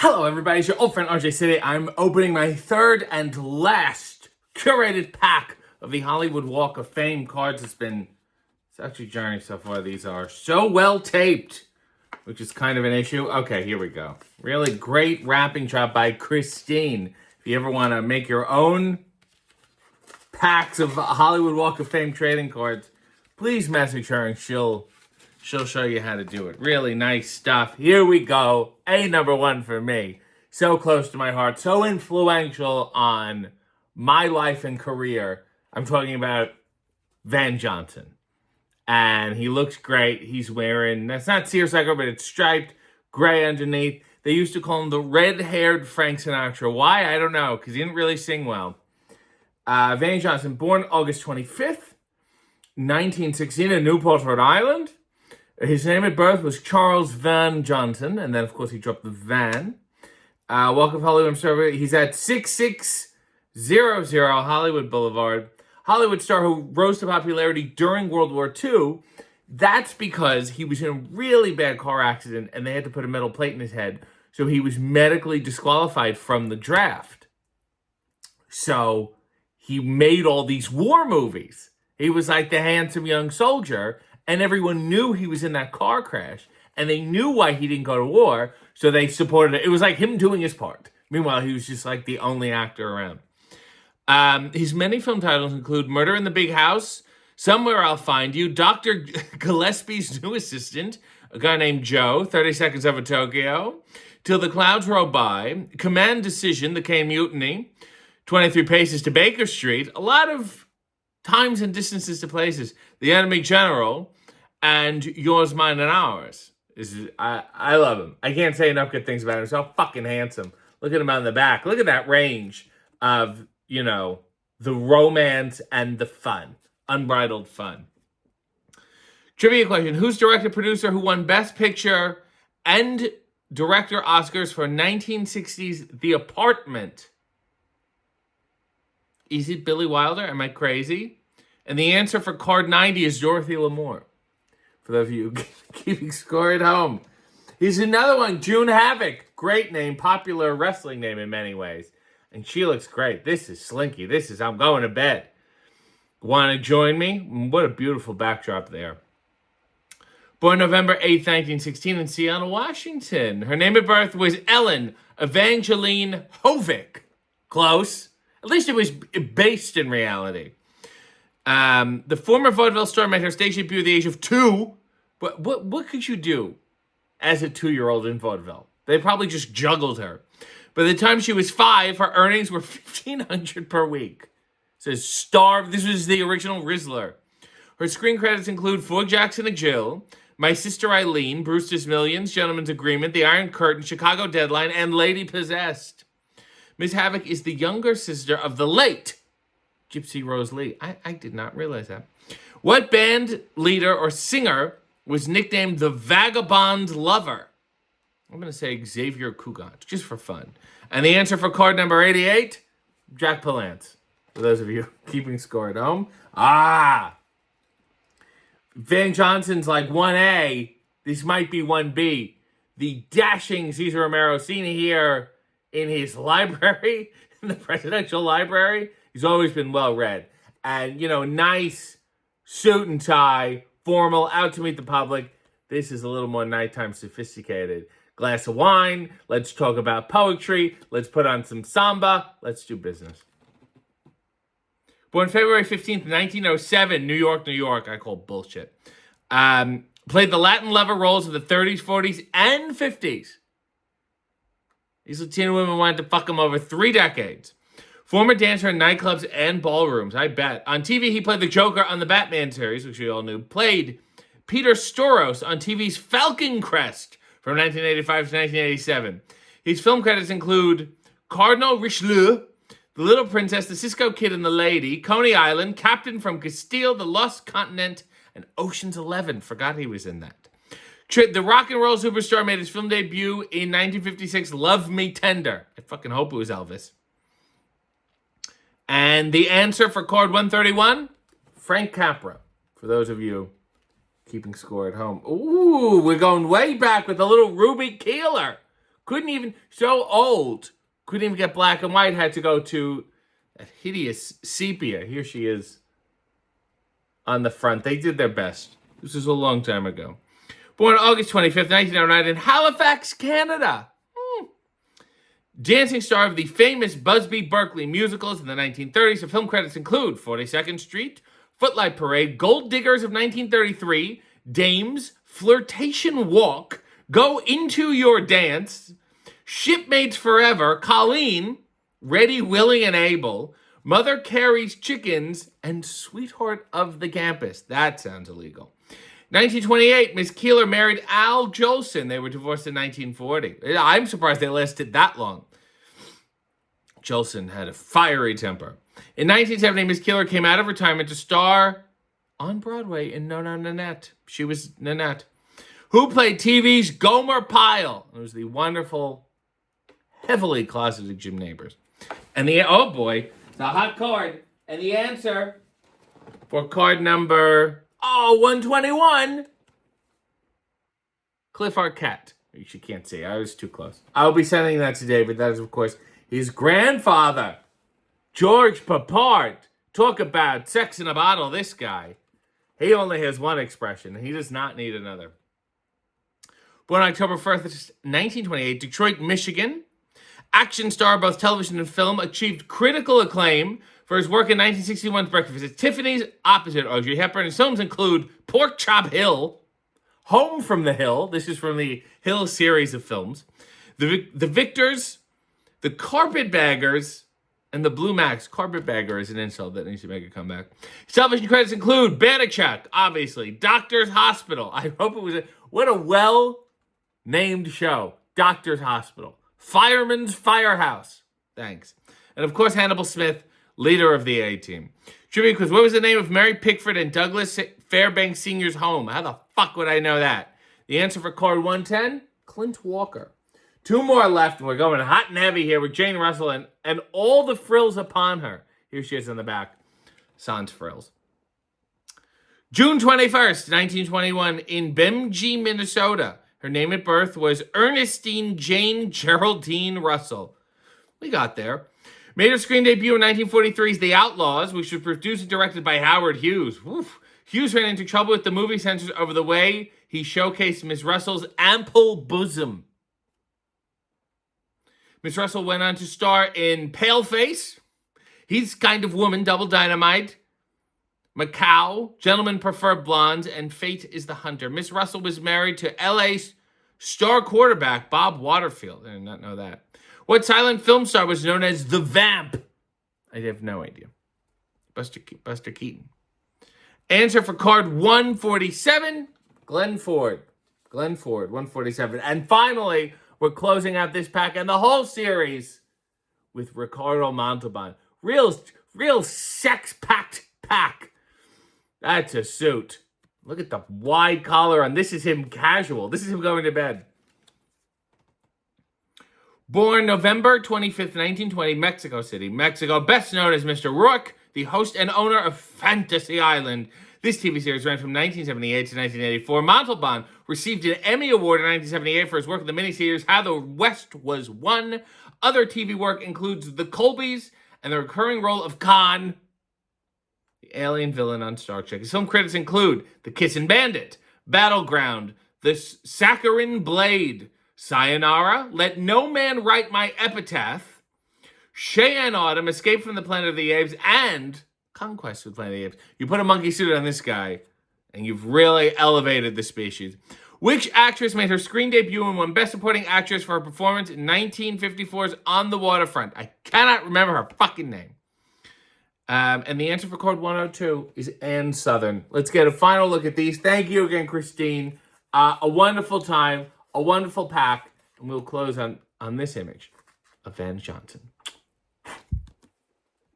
Hello everybody, it's your old friend RJ City. I'm opening my third and last curated pack of the Hollywood Walk of Fame cards. It's actually a journey so far. These are so well taped, which is kind of an issue. Okay, here we go. Really great wrapping job by Christine. If you ever want to make your own packs of Hollywood Walk of Fame trading cards, please message her and she'll show you how to do it. Really nice stuff. Here we go. Number one for me. So close to my heart. So influential on my life and career. I'm talking about Van Johnson. And he looks great. He's wearing, that's not seersucker, but it's striped, gray underneath. They used to call him the red-haired Frank Sinatra. Why? I don't know, because he didn't really sing well. Van Johnson, born August 25th, 1916 in Newport, Rhode Island. His name at birth was Charles Van Johnson, and then, of course, he dropped the Van. Walk of Hollywood Observer. He's at 6600 Hollywood Boulevard. Hollywood star who rose to popularity during World War II. That's because he was in a really bad car accident, and they had to put a metal plate in his head, so he was medically disqualified from the draft. So he made all these war movies. He was like the handsome young soldier, and everyone knew he was in that car crash, and they knew why he didn't go to war, so they supported it. It was like him doing his part. Meanwhile, he was just like the only actor around. His many film titles include Murder in the Big House, Somewhere I'll Find You, Dr. Gillespie's New Assistant, a guy named Joe, 30 Seconds Over Tokyo, Till the Clouds Roll By, Command Decision, The Caine Mutiny, 23 Paces to Baker Street, a lot of times and distances to places, The Enemy General, and Yours, Mine, and Ours. I love him. I can't say enough good things about him. He's so fucking handsome. Look at him on the back. Look at that range of, the romance and the fun. Unbridled fun. Trivia question. Who's director, producer who won Best Picture and Director Oscars for 1960's The Apartment? Is it Billy Wilder? Am I crazy? And the answer for card 90 is Dorothy Lamour. For those of you keeping score at home. Here's another one, June Havoc. Great name, popular wrestling name in many ways. And she looks great. This is Slinky. This is I'm going to bed. Want to join me? What a beautiful backdrop there. Born November 8th, 1916 in Seattle, Washington. Her name at birth was Ellen Evangeline Hovick. Close. At least it was based in reality. The former vaudeville star made her stage debut at the age of 2. But what could you do as a 2-year-old in vaudeville? They probably just juggled her. By the time she was 5, her earnings were $1,500 per week. It says starved. This was the original Rizzler. Her screen credits include For Jackson and Jill, My Sister Eileen, Brewster's Millions, Gentleman's Agreement, The Iron Curtain, Chicago Deadline, and Lady Possessed. Ms. Havoc is the younger sister of the late Gypsy Rose Lee. I did not realize that. What band leader or singer was nicknamed the Vagabond Lover? I'm going to say Xavier Cugat, just for fun. And the answer for card number 88, Jack Palance. For those of you keeping score at home. Van Johnson's like 1A. This might be 1B. The dashing Cesar Romero seen here in his library, in the presidential library. He's always been well read. And, nice suit and tie, formal, out to meet the public. This is a little more nighttime sophisticated. Glass of wine. Let's talk about poetry. Let's put on some samba. Let's do business. Born February 15th, 1907, New York, New York. I call bullshit. Played the Latin lover roles of the 30s, 40s, and 50s. These Latina women wanted to fuck him over 3 decades. Former dancer in nightclubs and ballrooms, I bet. On TV, he played the Joker on the Batman series, which we all knew. Played Peter Storos on TV's Falcon Crest from 1985 to 1987. His film credits include Cardinal Richelieu, The Little Princess, The Cisco Kid and the Lady, Coney Island, Captain from Castile, The Lost Continent, and Ocean's 11. Forgot he was in that. The rock and roll superstar made his film debut in 1956, Love Me Tender. I fucking hope it was Elvis. And the answer for card 131, Frank Capra. For those of you keeping score at home. Ooh, we're going way back with a little Ruby Keeler. Couldn't even, so old, couldn't even get black and white, had to go to a hideous sepia. Here she is on the front. They did their best. This is a long time ago. Born August 25th, 1909 in Halifax, Canada. Dancing star of the famous Busby Berkeley musicals in the 1930s. Her film credits include 42nd Street, Footlight Parade, Gold Diggers of 1933, Dames, Flirtation Walk, Go Into Your Dance, Shipmates Forever, Colleen, Ready, Willing, and Able, Mother Carey's Chickens, and Sweetheart of the Campus. That sounds illegal. 1928, Miss Keeler married Al Jolson. They were divorced in 1940. I'm surprised they lasted that long. Jolson had a fiery temper. In 1970, Miss Keeler came out of retirement to star on Broadway in No No Nanette. She was Nanette. Who played TV's Gomer Pyle? It was the wonderful, heavily closeted Jim Nabors. And oh boy, it's a hot card. And the answer for card number 121, Cliff Arquette. You can't see. I was too close. I'll be sending that to David. That is, of course, his grandfather, George Papard. Talk about sex in a bottle, this guy. He only has one expression. He does not need another. Born October 1st, 1928, Detroit, Michigan. Action star, both television and film, achieved critical acclaim for his work in 1961's Breakfast at Tiffany's, opposite Audrey Hepburn. His films include Pork Chop Hill, Home from the Hill. This is from the Hill series of films. The Victors, The Carpetbaggers, and The Blue Max. Carpetbagger is an insult that needs to make a comeback. His television credits include Banachak, obviously, Doctor's Hospital. I hope it was what a well-named show. Doctor's Hospital. Fireman's Firehouse. Thanks. And of course, Hannibal Smith, leader of the A-Team. Trivia quiz. What was the name of Mary Pickford and Douglas Fairbanks Sr.'s home? How the fuck would I know that? The answer for card 110, Clint Walker. Two more left, and we're going hot and heavy here with Jane Russell and all the frills upon her. Here she is in the back. Sans frills. June 21st, 1921, in Bemidji, Minnesota. Her name at birth was Ernestine Jane Geraldine Russell. We got there. Made her screen debut in 1943's The Outlaws, which was produced and directed by Howard Hughes. Woof. Hughes ran into trouble with the movie censors over the way he showcased Miss Russell's ample bosom. Miss Russell went on to star in Paleface, He's Kind of Woman, Double Dynamite, Macau, Gentlemen Prefer Blondes, and Fate is the Hunter. Miss Russell was married to L.A.'s star quarterback Bob Waterfield. I did not know that. What silent film star was known as the Vamp? I have no idea. Buster Keaton. Answer for card 147, Glenn Ford. Glenn Ford, 147. And finally, we're closing out this pack and the whole series with Ricardo Montalban. Real sex-packed pack. That's a suit. Look at the wide collar on. This is him casual. This is him going to bed. Born November 25th, 1920, Mexico City, Mexico. Best known as Mr. Rourke, the host and owner of Fantasy Island. This TV series ran from 1978 to 1984. Montalban received an Emmy Award in 1978 for his work in the miniseries How the West Was Won. Other TV work includes The Colbys and the recurring role of Khan, the alien villain on Star Trek. His film credits include The Kissin' Bandit, Battleground, The Saccharine Blade, Sayonara, Let No Man Write My Epitaph, Cheyenne Autumn, Escape from the Planet of the Apes, and Conquest of the Planet of the Apes. You put a monkey suit on this guy, and you've really elevated the species. Which actress made her screen debut and won Best Supporting Actress for her performance in 1954's On the Waterfront? I cannot remember her fucking name. And the answer for code 102 is Ann Southern. Let's get a final look at these. Thank you again, Christine. A wonderful time, a wonderful pack, and we'll close on this image of Van Johnson.